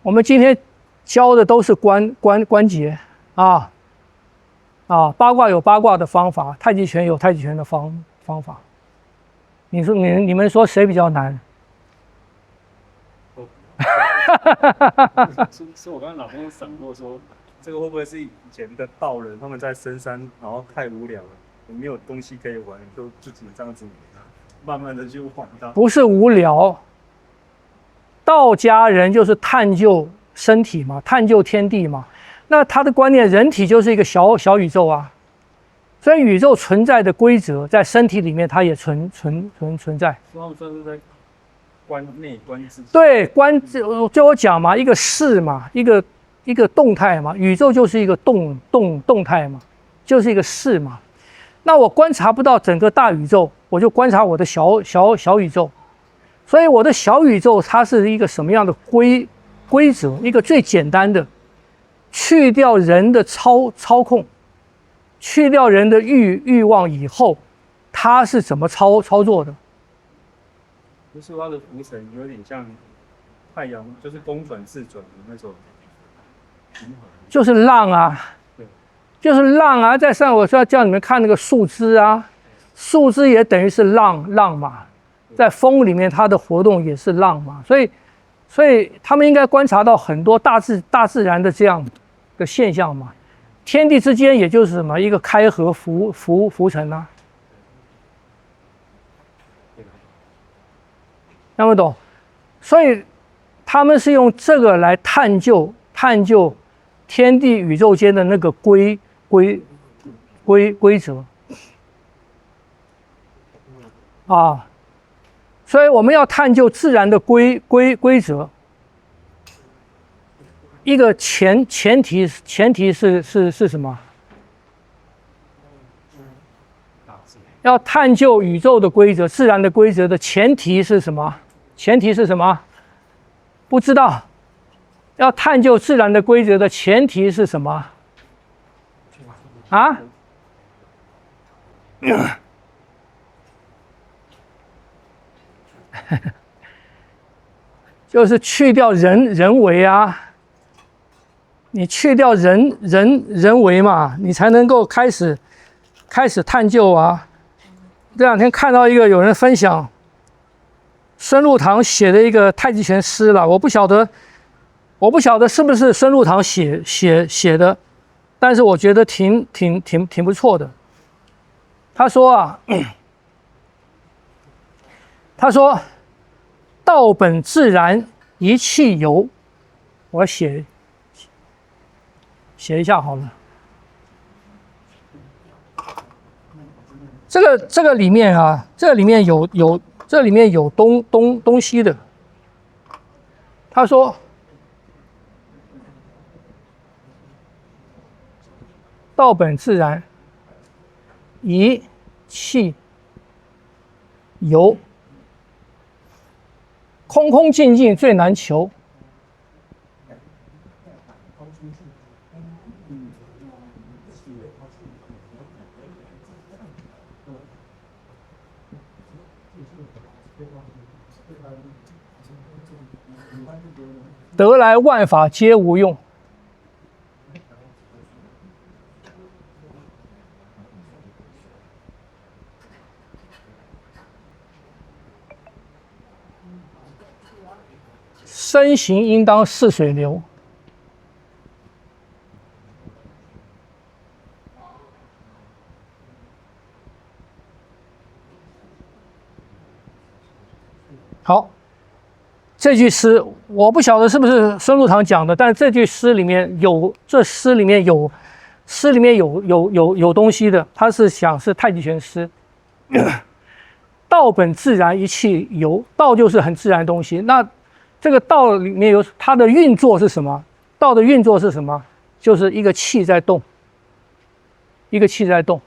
我们今天教的都是关节啊八卦有八卦的方法，太极拳有太极拳的方法。你们说谁比较难？是我刚刚脑中闪过说，这个会不会是以前的道人他们在深山，然后太无聊了，没有东西可以玩，就自己这样子慢慢的就玩到。不是无聊，道家人就是探究身体嘛，探究天地嘛。那他的观念，人体就是一个小宇宙啊，所以宇宙存在的规则在身体里面，它也存在。他们算是在观内观自己。对，就我讲嘛，一个事嘛，一个动态嘛，宇宙就是一个动态嘛，就是一个事嘛。那我观察不到整个大宇宙，我就观察我的小宇宙。所以我的小宇宙它是一个什么样的规则？一个最简单的。去掉人的操控，去掉人的欲望以后，他是怎么操作的？就是他的浮沉有点像太阳，就是公转自转的那种平衡。就是浪啊，就是浪啊！在上我是要叫你们看那个树枝啊，树枝也等于是浪嘛，在风里面它的活动也是浪嘛，所以他们应该观察到很多大自然的这样的现象嘛。天地之间也就是什么一个开合浮沉啊，听不懂？所以他们是用这个来探究天地宇宙间的那个规则啊，所以我们要探究自然的规则。一个前提是什么？要探究宇宙的规则、自然的规则的前提是什么？前提是什么？不知道。要探究自然的规则的前提是什么？啊？就是去掉人为啊。你去掉人为嘛，你才能够开始探究啊。这两天看到有人分享孙禄堂写的一个太极拳诗了，我不晓得是不是孙禄堂写的，但是我觉得挺不错的。他说道本自然，一气游。我写一下好了。这个里面啊，这里面有东西的。他说，道本自然，一气游，空空静静最难求。得来万法皆无用。身形应当似水流。好，这句诗我不晓得是不是孙禄堂讲的，但这句诗里面有东西的，他是想是太极拳诗。道本自然，一气游。道就是很自然的东西。那这个道里面有它的运作是什么？道的运作是什么？就是一个气在动，一个气在动。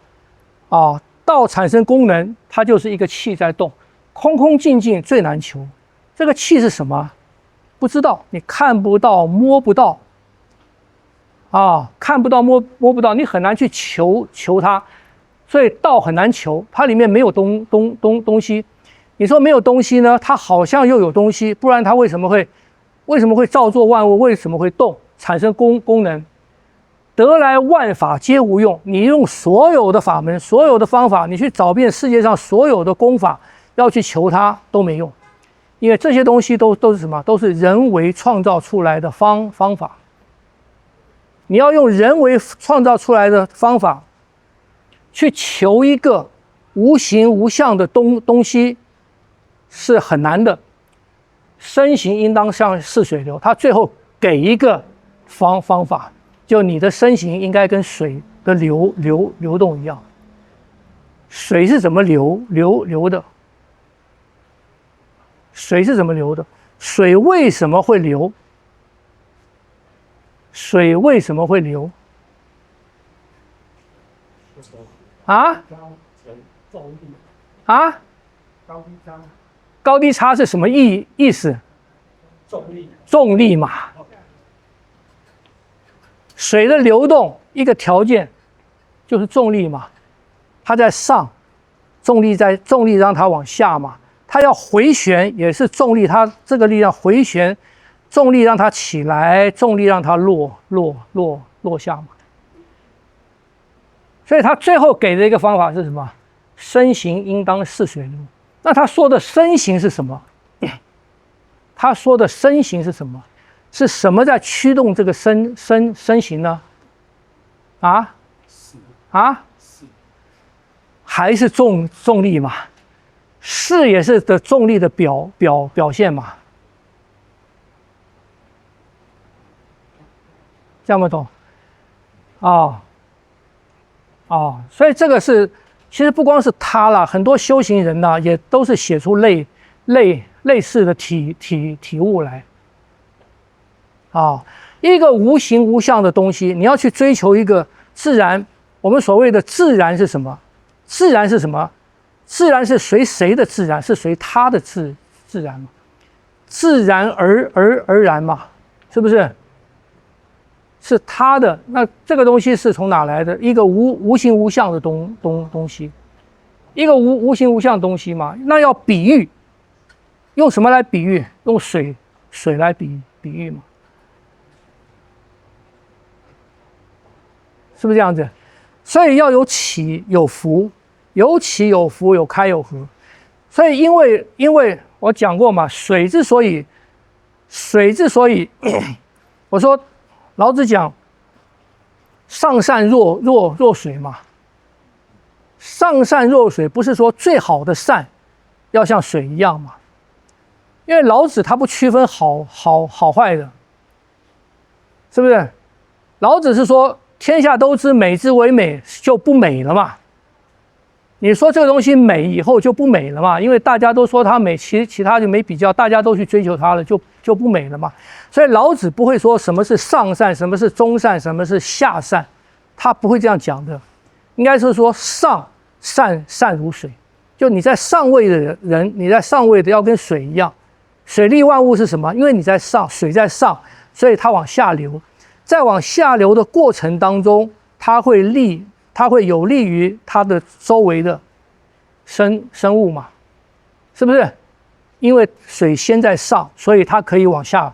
啊，道产生功能，它就是一个气在动。空空静静最难求。这个气是什么？不知道，你看不到，摸不到。啊，看不到，摸不到，你很难去求它。所以道很难求，它里面没有东西。你说没有东西呢，它好像又有东西，不然它为什么会为什么会造作万物？为什么会动，产生功能？得来万法皆无用。你用所有的法门、所有的方法，你去找遍世界上所有的功法，要去求它都没用，因为这些东西都是什么？都是人为创造出来的方法。你要用人为创造出来的方法去求一个无形无相的东西，是很难的。身形应当像似水流，他最后给一个方法，就你的身形应该跟水的流动一样。水是怎么流的？水是怎么流的？水为什么会流？水为什么会流？啊？啊？高低差是什么意思？重力嘛。水的流动一个条件就是重力嘛，它在上，重力让它往下嘛，它要回旋也是重力，它这个力量回旋，重力让它起来，重力让它落下嘛。所以他最后给的一个方法是什么？身形应当似水流。那他说的身形是什么？他说的身形是什么？是什么在驱动这个身形呢？还是重力嘛？势也是的重力的表现嘛？这样不懂？所以这个是，其实不光是他啦，很多修行人呢，也都是写出类似的体悟来。一个无形无相的东西，你要去追求一个自然。我们所谓的自然是什么？自然是什么？自然是随谁的自然？是随他的自然嘛？自然而然嘛？是不是？是他的。那这个东西是从哪来的？一个无形无相的东西，一个无形无相的东西嘛。那要比喻，用什么来比喻？用水来比喻嘛。是不是这样子？所以要有起有伏，有起有伏，有开有合。所以因为我讲过嘛，水之所以我说老子讲上善若水嘛，上善若水不是说最好的善要像水一样嘛？因为老子他不区分好坏的，是不是？老子是说天下都知美之为美，就不美了嘛。你说这个东西美以后就不美了嘛？因为大家都说它美，其他就没比较，大家都去追求它了，就不美了嘛。所以老子不会说什么是上善，什么是中善，什么是下善，他不会这样讲的。应该是说上善如水，就你在上位的人，你在上位的要跟水一样。水利万物是什么？因为你在上，水在上，所以它往下流。在往下流的过程当中，它会有利于它的周围的生物嘛，是不是？因为水先在上，所以它可以往下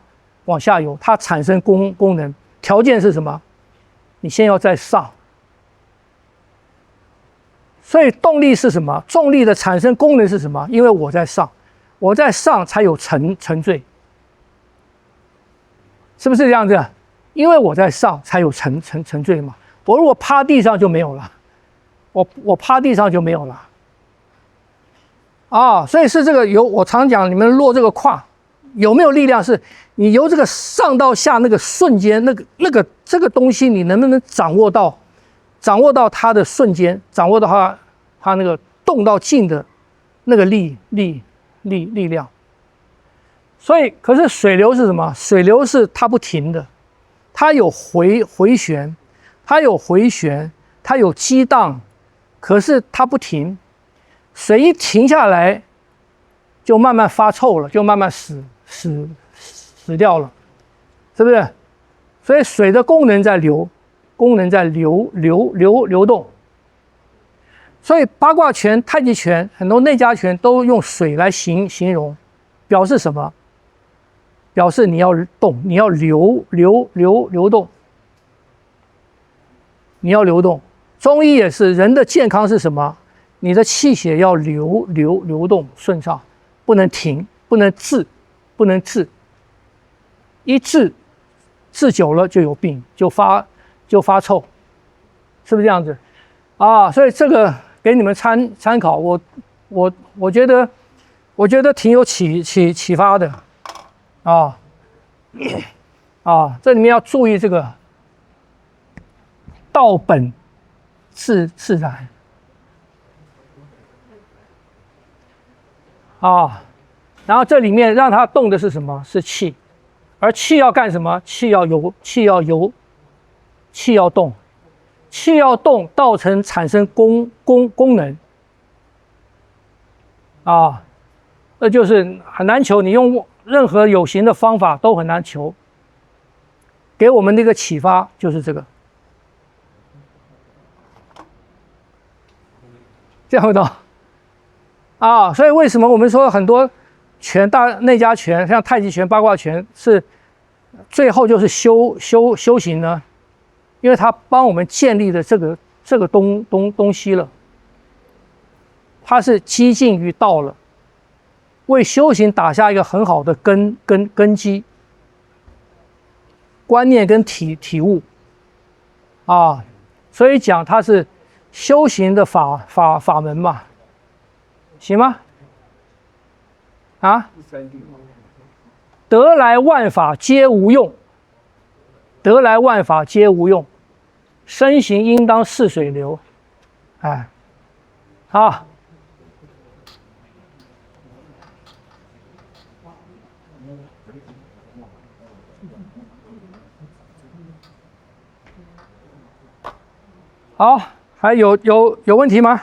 游，它产生功能。条件是什么？你先要在上。所以动力是什么？重力的产生功能是什么？因为我在上，我在上才有沉坠，是不是这样子？因为我在上才有沉坠嘛。我如果趴地上就没有了，我趴地上就没有了。所以是这个我常讲，你们落这个胯有没有力量？是你由这个上到下那个瞬间，这个东西你能不能掌握到它的瞬间，掌握到它那个动到静的那个力量。所以，可是水流是什么？水流是它不停的，它有回旋，它有激荡，可是它不停。水一停下来，就慢慢发臭了，就慢慢死掉了，是不是？所以水的功能在流动。所以八卦拳、太极拳、很多内家拳都用水来形容，表示什么？表示你要动，你要流动，你要流动。中医也是，人的健康是什么？你的气血要流动顺畅，不能停，不能滞，不能滞。一滞久了就有病，就发臭，是不是这样子？啊，所以这个给你们参考，我觉得挺有启发的，啊这里面要注意这个道本自然啊，然后这里面让它动的是什么？是气，而气要干什么？气要游，气要动，气要动，道成产生功能啊，那就是很难求，你用任何有形的方法都很难求。给我们的一个启发就是这个，这样会懂啊？所以为什么我们说很多拳内家拳，像太极拳、八卦拳，是最后就是修行呢？因为它帮我们建立的这个东西了，它是激进于道了，为修行打下一个很好的根基。观念跟体悟啊，所以讲它是修行的法门嘛，行吗？啊，得来万法皆无用，得来万法皆无用，身形应当似水流，哎，好。好，还有问题吗？